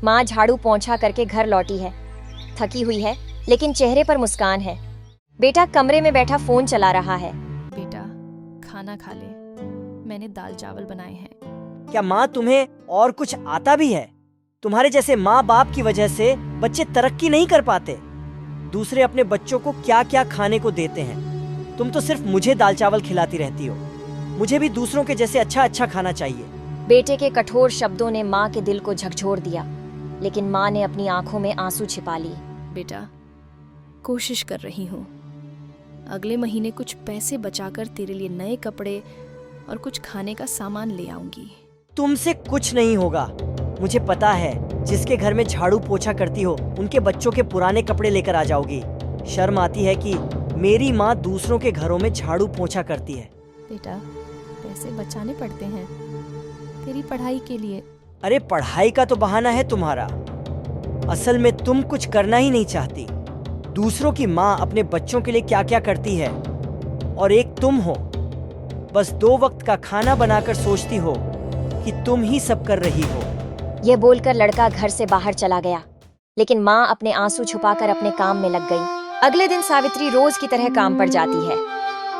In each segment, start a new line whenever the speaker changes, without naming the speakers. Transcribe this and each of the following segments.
माँ झाड़ू पोंछा करके घर लौटी है। थकी हुई है लेकिन चेहरे पर मुस्कान है। बेटा कमरे में बैठा फोन चला रहा है।
बेटा खाना खा ले, मैंने दाल चावल बनाए हैं।
क्या माँ तुम्हें और कुछ आता भी है? तुम्हारे जैसे माँ बाप की वजह से बच्चे तरक्की नहीं कर पाते। दूसरे अपने बच्चों को क्या क्या खाने को देते हैं, तुम तो सिर्फ मुझे दाल चावल खिलाती रहती हो। मुझे भी दूसरों के जैसे अच्छा अच्छा खाना चाहिए।
बेटे के कठोर शब्दों ने माँ के दिल को झकझोर दिया, लेकिन माँ ने अपनी आंखों में आंसू छिपा लिए।
बेटा कोशिश कर रही हूँ, अगले महीने कुछ पैसे बचाकर तेरे लिए नए कपड़े और कुछ खाने का सामान ले आऊंगी।
तुमसे कुछ नहीं होगा, मुझे पता है। जिसके घर में झाड़ू पोछा करती हो उनके बच्चों के पुराने कपड़े लेकर आ जाओगी। शर्म आती है कि मेरी माँ दूसरों के घरों में झाड़ू पोछा करती है।
बेटा पैसे बचाने पड़ते हैं तेरी पढ़ाई के लिए।
अरे पढ़ाई का तो बहाना है तुम्हारा, असल में तुम कुछ करना ही नहीं चाहती। दूसरों की माँ अपने बच्चों के लिए क्या क्या करती है और एक तुम हो, बस 2 वक्त का खाना बनाकर सोचती हो कि तुम ही सब कर रही हो।
यह बोलकर लड़का घर से बाहर चला गया, लेकिन माँ अपने आंसू छुपाकर अपने काम में लग गई। अगले दिन सावित्री रोज की तरह काम पर जाती है।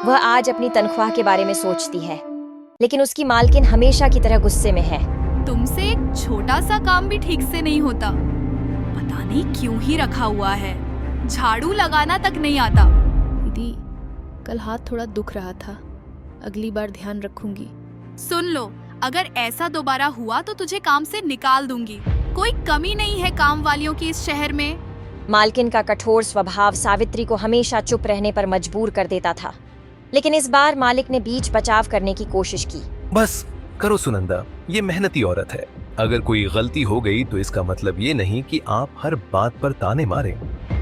वह आज अपनी तनख्वाह के बारे में सोचती है, लेकिन उसकी मालकिन हमेशा की तरह गुस्से में है।
तुमसे एक छोटा सा काम भी ठीक से नहीं होता, पता नहीं क्यों ही रखा हुआ है। झाड़ू लगाना तक नहीं आता।
दीदी कल हाथ थोड़ा दुख रहा था, अगली बार ध्यान रखूंगी।
सुन लो, अगर ऐसा दोबारा हुआ तो तुझे काम से निकाल दूंगी। कोई कमी नहीं है काम वालियों की इस शहर में।
मालकिन का कठोर स्वभाव सावित्री को हमेशा चुप रहने पर मजबूर कर देता था, लेकिन इस बार मालिक ने बीच बचाव करने की कोशिश की।
बस करो सुनंदा, ये मेहनती औरत है। अगर कोई गलती हो गई तो इसका मतलब ये नहीं कि आप हर बात पर ताने मारें।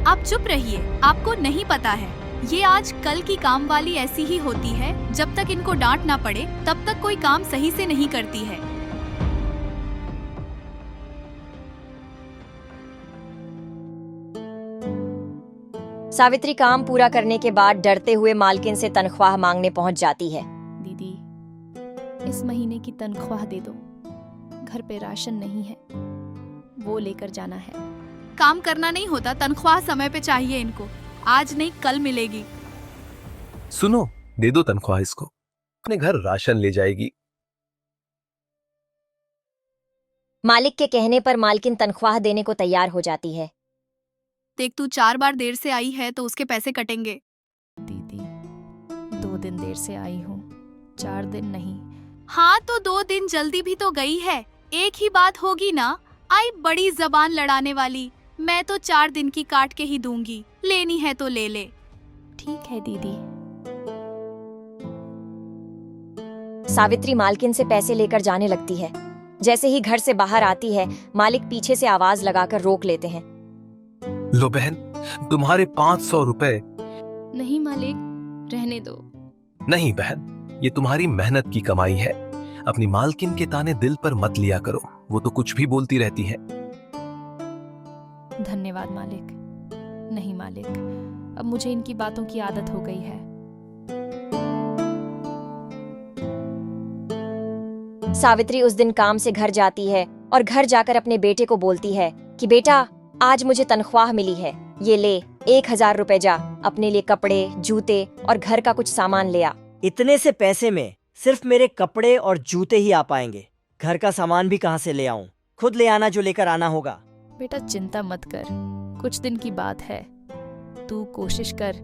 आप चुप रहिए, आपको नहीं पता है ये आज कल की काम वाली ऐसी ही होती है। जब तक इनको डांट ना पड़े तब तक कोई काम सही से नहीं करती है।
सावित्री काम पूरा करने के बाद डरते हुए मालकिन से तनख्वाह मांगने पहुंच जाती है।
दीदी इस महीने की तनख्वाह दे दो, घर पे राशन नहीं है, वो लेकर जाना है।
काम करना नहीं होता, तनख्वाह समय पे चाहिए इनको। आज नहीं कल मिलेगी।
सुनो, दे दो तनख्वाह इसको, अपने घर राशन ले जाएगी।
मालिक के कहने पर मालकिन तनख्वाह देने को तैयार हो जाती है।
देख तू 4 बार देर से आई है तो उसके पैसे कटेंगे।
दीदी 2 दिन देर से आई हूँ, 4 दिन नहीं।
हाँ तो 2 दिन जल्दी भी तो गई है, एक ही बात होगी ना। आई बड़ी जबान लड़ाने वाली। मैं तो 4 दिन की काट के ही दूंगी, लेनी है तो ले ले।
ठीक है दीदी।
सावित्री मालकिन से पैसे लेकर जाने लगती है। जैसे ही घर से बाहर आती है, मालिक पीछे से आवाज लगाकर रोक लेते हैं।
लो बहन, तुम्हारे 500 रुपए।
नहीं मालिक, रहने दो।
नहीं बहन, ये तुम्हारी मेहनत की कमाई है। अपनी मालकिन के ताने दिल पर मत लिया करो, वो तो कुछ भी बोलती रहती है।
धन्यवाद मालिक। नहीं मालिक, अब मुझे इनकी बातों की आदत हो गई है।
सावित्री उस दिन काम से घर जाती है और घर जाकर अपने बेटे को बोलती है कि बेटा आज मुझे तनख्वाह मिली है, ये ले 1000 रुपए, जा अपने लिए कपड़े, जूते और घर का कुछ सामान ले आ।
इतने से पैसे में सिर्फ मेरे कपड़े और जूते ही आ पाएंगे, घर का सामान भी कहाँ से ले आऊं? खुद ले आना जो लेकर आना होगा।
बेटा चिंता मत कर, कुछ दिन की बात है, तू कोशिश कर।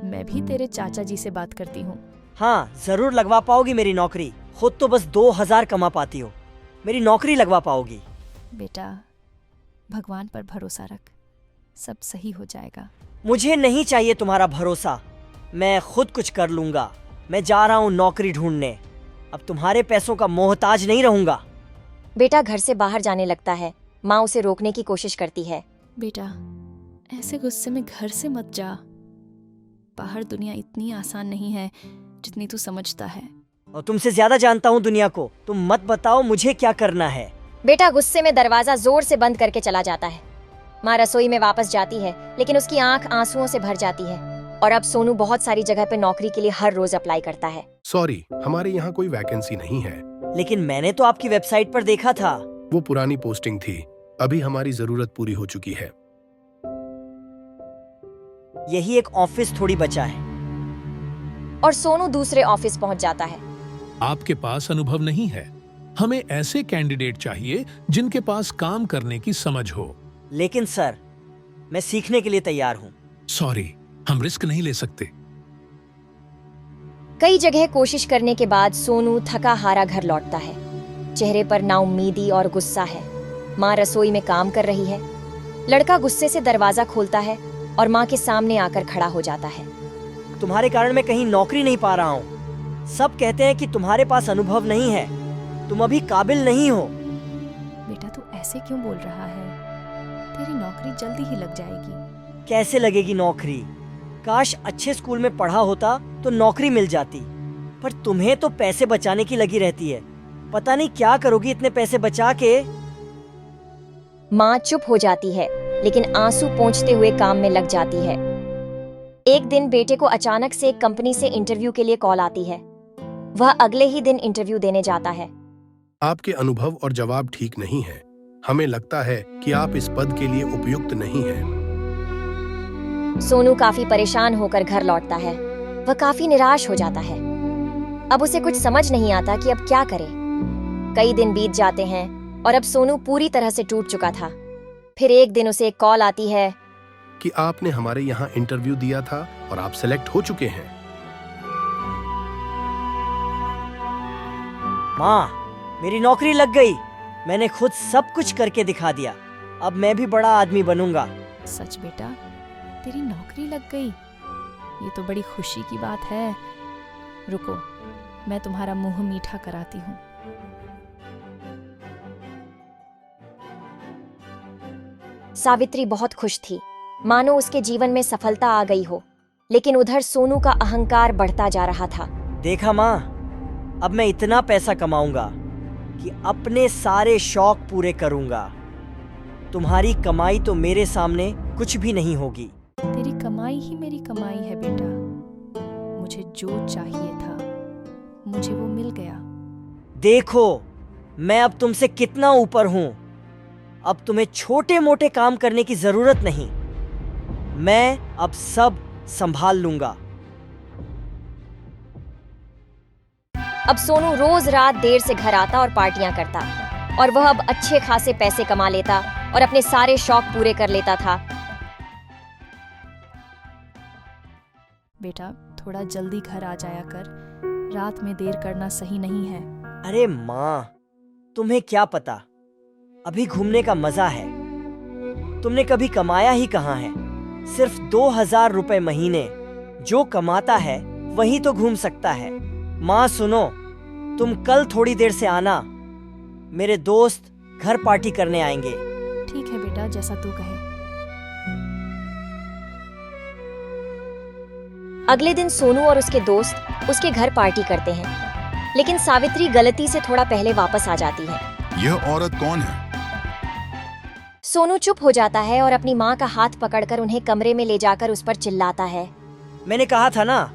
मैं भी तेरे चाचा जी से बात करती हूँ।
हाँ जरूर लगवा पाओगी मेरी नौकरी। खुद तो बस 2000 कमा पाती हो, मेरी नौकरी लगवा पाओगी।
बेटा भगवान पर भरोसा रख, सब सही हो जाएगा।
मुझे नहीं चाहिए तुम्हारा भरोसा, मैं खुद कुछ कर लूंगा। मैं जा रहा हूँ नौकरी ढूंढने, अब तुम्हारे पैसों का मोहताज नहीं रहूंगा।
बेटा घर से बाहर जाने लगता है। माँ उसे रोकने की कोशिश करती है।
बेटा ऐसे गुस्से में घर से मत जा, बाहर दुनिया इतनी आसान नहीं है जितनी तू समझता है।
और तुमसे ज्यादा जानता हूँ दुनिया को, तुम मत बताओ मुझे क्या करना है।
बेटा गुस्से में दरवाजा जोर से बंद करके चला जाता है। माँ रसोई में वापस जाती है, लेकिन उसकी आंख आंसुओं से भर जाती है। और अब सोनू बहुत सारी जगह पे नौकरी के लिए हर रोज अप्लाई करता है।
सॉरी, हमारे यहाँ कोई वैकेंसी नहीं है।
लेकिन मैंने तो आपकी वेबसाइट पर देखा था।
वो पुरानी पोस्टिंग थी, अभी हमारी जरूरत पूरी हो चुकी है।
यही एक ऑफिस थोड़ी बचा है।
और सोनू दूसरे ऑफिस पहुंच जाता है।
आपके पास अनुभव नहीं है। हमें ऐसे कैंडिडेट चाहिए जिनके पास काम करने की समझ हो।
लेकिन सर, मैं सीखने के लिए तैयार हूँ।
सॉरी, हम रिस्क नहीं ले सकते।
कई जगह कोशिश करने के बाद सोनू थका हारा घर लौटता है। चेहरे पर नाउम्मीदी और गुस्सा है। माँ रसोई में काम कर रही है। लड़का गुस्से से दरवाजा खोलता है और माँ के सामने आकर खड़ा हो जाता है।
तुम्हारे कारण मैं कहीं नौकरी नहीं पा रहा हूँ। सब कहते हैं कि तुम्हारे पास अनुभव नहीं है, तुम अभी काबिल नहीं हो।
बेटा तू ऐसे क्यों बोल रहा है? तेरी नौकरी जल्दी ही लग जाएगी।
कैसे लगेगी नौकरी? काश अच्छे स्कूल में पढ़ा होता तो नौकरी मिल जाती। पर तुम्हें तो पैसे बचाने की लगी रहती है। पता नहीं क्या करोगी इतने पैसे बचा के।
माँ चुप हो जाती है, लेकिन आंसू पोंछते हुए काम में लग जाती है। एक दिन बेटे को अचानक से एक कंपनी से इंटरव्यू के लिए कॉल आती है। वह अगले ही दिन इंटरव्यू देने जाता है।
आपके अनुभव और जवाब ठीक नहीं है। हमें लगता है कि आप इस पद के लिए उपयुक्त नहीं हैं।
सोनू काफी परेशान होकर घर लौटता है। वह काफी निराश हो जाता है। अब उसे कुछ समझ नहीं आता कि अब क्या करे। कई दिन बीत जाते हैं और अब सोनू पूरी तरह से टूट चुका था। फिर एक दिन उसे एक कॉल आती है
कि आपने हमारे यहाँ इंटरव्यू दिया था और आप सिलेक्ट हो चुके हैं।
माँ, मेरी नौकरी लग गई। मैंने खुद सब कुछ करके दिखा दिया। अब मैं भी बड़ा आदमी बनूंगा।
सच बेटा, तेरी नौकरी लग गई। ये तो बड़ी खुशी की बात है। रुको, मैं तुम्हारा मुंह मीठा कराती हूँ।
सावित्री बहुत खुश थी, मानो उसके जीवन में सफलता आ गई हो। लेकिन उधर सोनू का अहंकार बढ़ता जा रहा था।
देखा माँ, अब मैं इतना पैसा कमाऊंगा कि अपने सारे शौक पूरे करूंगा। तुम्हारी कमाई तो मेरे सामने कुछ भी नहीं होगी।
तेरी कमाई ही मेरी कमाई है बेटा। मुझे जो चाहिए था, मुझे वो मिल गया।
देखो, मैं अब तुमसे कितना ऊपर हूं। अब तुम्हें छोटे मोटे काम करने की जरूरत नहीं। मैं अब सब संभाल लूंगा।
अब सोनू रोज रात देर से घर आता और पार्टियां करता, और वह अब अच्छे खासे पैसे कमा लेता और अपने सारे शौक पूरे कर लेता था।
बेटा थोड़ा जल्दी घर आ जाया कर। रात में देर करना सही नहीं है।
अरे माँ, तुम्हें क्या पता, अभी घूमने का मजा है। तुमने कभी कमाया ही कहाँ है? सिर्फ 2000 रुपए महीने। जो कमाता है वही तो घूम सकता है। माँ सुनो, तुम कल थोड़ी देर से आना। मेरे दोस्त घर पार्टी करने आएंगे।
ठीक है बेटा, जैसा तू कहे।
अगले दिन सोनू और उसके दोस्त उसके घर पार्टी करते हैं, लेकिन सावित्री गलती से थोड़ा पहले वापस आ जाती है।
यह औरत कौन है?
सोनू चुप हो जाता है और अपनी माँ का हाथ पकड़कर उन्हें कमरे में ले जाकर उस पर चिल्लाता है।
मैंने कहा था ना,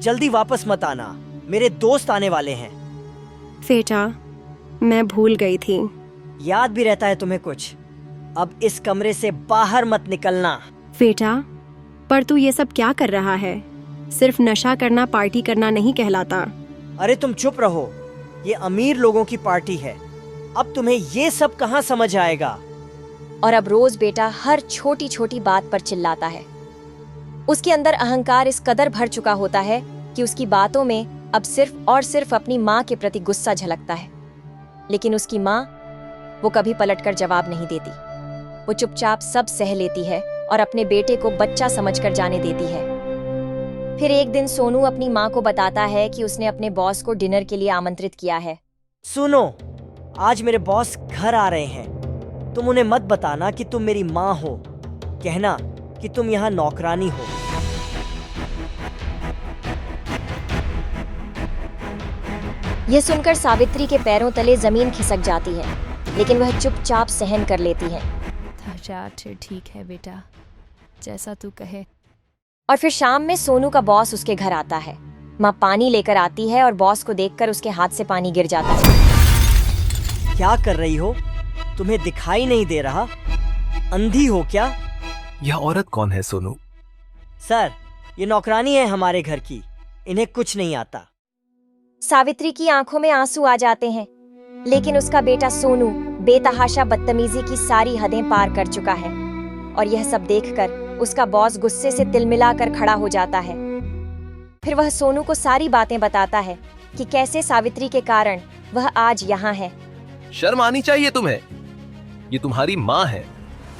जल्दी वापस मत आना, मेरे दोस्त आने वाले हैं।
बेटा, मैं भूल गई थी।
याद भी रहता है तुम्हें कुछ? अब इस कमरे से बाहर मत निकलना।
बेटा, पर तू ये सब क्या कर रहा है? सिर्फ नशा करना पार्टी करना नहीं कहलाता।
अरे तुम चुप रहो, ये अमीर लोगों की पार्टी है। अब तुम्हें ये सब कहाँ समझ आएगा?
और अब रोज बेटा हर छोटी छोटी बात पर चिल्लाता है। उसके अंदर अहंकार इस कदर भर चुका होता है कि उसकी बातों में अब सिर्फ और सिर्फ अपनी माँ के प्रति गुस्सा झलकता है। लेकिन उसकी माँ, वो कभी पलटकर जवाब नहीं देती। वो चुपचाप सब सह लेती है और अपने बेटे को बच्चा समझकर जाने देती है। फिर एक दिन सोनू अपनी माँ को बताता है कि उसने अपने बॉस को डिनर के लिए आमंत्रित किया है।
सुनो, आज मेरे बॉस घर आ रहे हैं। तुम उन्हें मत बताना कि तुम मेरी माँ हो। कहना कि तुम यहाँ नौकरानी हो।
यह सुनकर सावित्री के पैरों तले जमीन खिसक जाती है, लेकिन वह चुपचाप सहन कर लेती है।
अच्छा ठीक है बेटा, जैसा तू कहे।
और फिर शाम में सोनू का बॉस उसके घर आता है। माँ पानी लेकर आती है और बॉस को देखकर उसके हाथ से पानी गिर जाता है।
क्या कर रही हो? तुम्हें दिखाई नहीं दे रहा? अंधी हो क्या?
यह औरत कौन है सोनू?
सर, ये नौकरानी है हमारे घर की। इन्हें कुछ नहीं आता।
सावित्री की आंखों में आंसू आ जाते हैं, लेकिन उसका बेटा सोनू बेतहाशा बदतमीजी की सारी हदें पार कर चुका है और यह सब देखकर उसका बॉस गुस्से से तिलमिला कर खड़ा हो जाता है। फिर वह सोनू को सारी बातें बताता है कि कैसे सावित्री के कारण वह आज यहाँ है।
शर्म आनी चाहिए तुम्हें। ये तुम्हारी माँ है।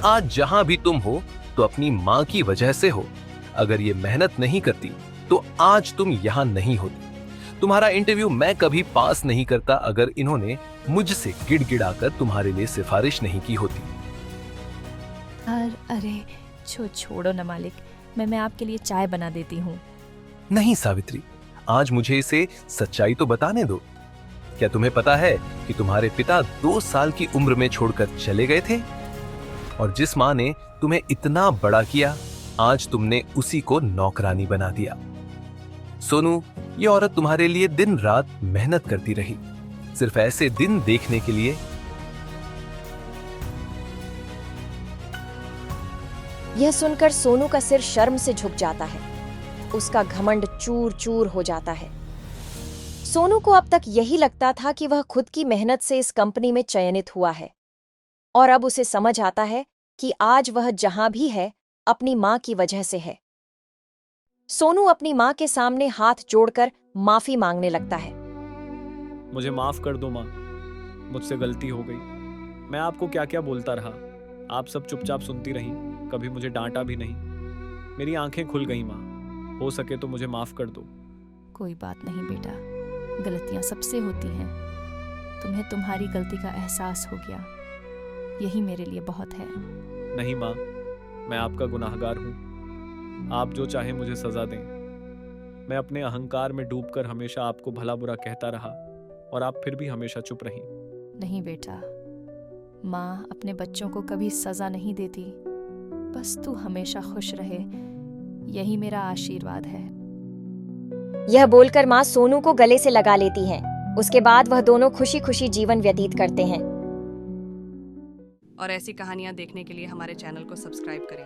आज जहां भी तुम हो तो अपनी माँ की वजह से हो। अगर ये मेहनत नहीं करती तो आज तुम यहाँ नहीं होती। तुम्हारा इंटरव्यू मैं कभी पास नहीं करता अगर इन्होंने मुझसे गिड़गिड़ाकर तुम्हारे लिए सिफारिश नहीं की होती।
अरे छोड़ो ना मालिक, मैं आपके लिए चाय बना देती हूँ।
नहीं सावित्री, आज मुझे इसे सच्चाई तो बताने दो। क्या तुम्हें पता है कि तुम्हारे पिता 2 साल की उम्र में छोड़कर चले गए थे? और जिस माँ ने तुम्हें इतना बड़ा किया, आज तुमने उसी को नौकरानी बना दिया। सोनू, ये औरत तुम्हारे लिए दिन रात मेहनत करती रही, सिर्फ ऐसे दिन देखने के लिए।
यह सुनकर सोनू का सिर शर्म से झुक जाता है। उसका घमंड चूर चूर हो जाता है। सोनू को अब तक यही लगता था कि वह खुद की मेहनत से इस कंपनी में चयनित हुआ है, और अब उसे समझ आता है कि आज वह जहां भी है अपनी मां की वजह से है। सोनू अपनी मां के सामने हाथ जोड़कर माफी मांगने लगता है।
मुझे माफ कर दो माँ, मुझसे गलती हो गई। मैं आपको क्या क्या बोलता रहा, आप सब चुपचाप सुनती रहीं, कभी मुझे डांटा भी नहीं। मेरी आंखें खुल गई माँ, हो सके तो मुझे माफ कर दो।
कोई बात नहीं बेटा, गलतियां सबसे होती हैं। तुम्हें तुम्हारी गलती का एहसास हो गया, यही मेरे लिए बहुत है।
नहीं माँ, मैं आपका गुनाहगार हूँ। आप जो चाहे मुझे सजा दें। मैं अपने अहंकार में डूबकर हमेशा आपको भला बुरा कहता रहा और आप फिर भी हमेशा चुप रहीं।
नहीं बेटा, माँ अपने बच्चों को कभी सजा नहीं देती। बस तू हमेशा खुश रहे, यही मेरा आशीर्वाद है।
यह बोलकर माँ सोनू को गले से लगा लेती हैं। उसके बाद वह दोनों खुशी खुशी जीवन व्यतीत करते हैं।
और ऐसी कहानियाँ देखने के लिए हमारे चैनल को सब्सक्राइब करें।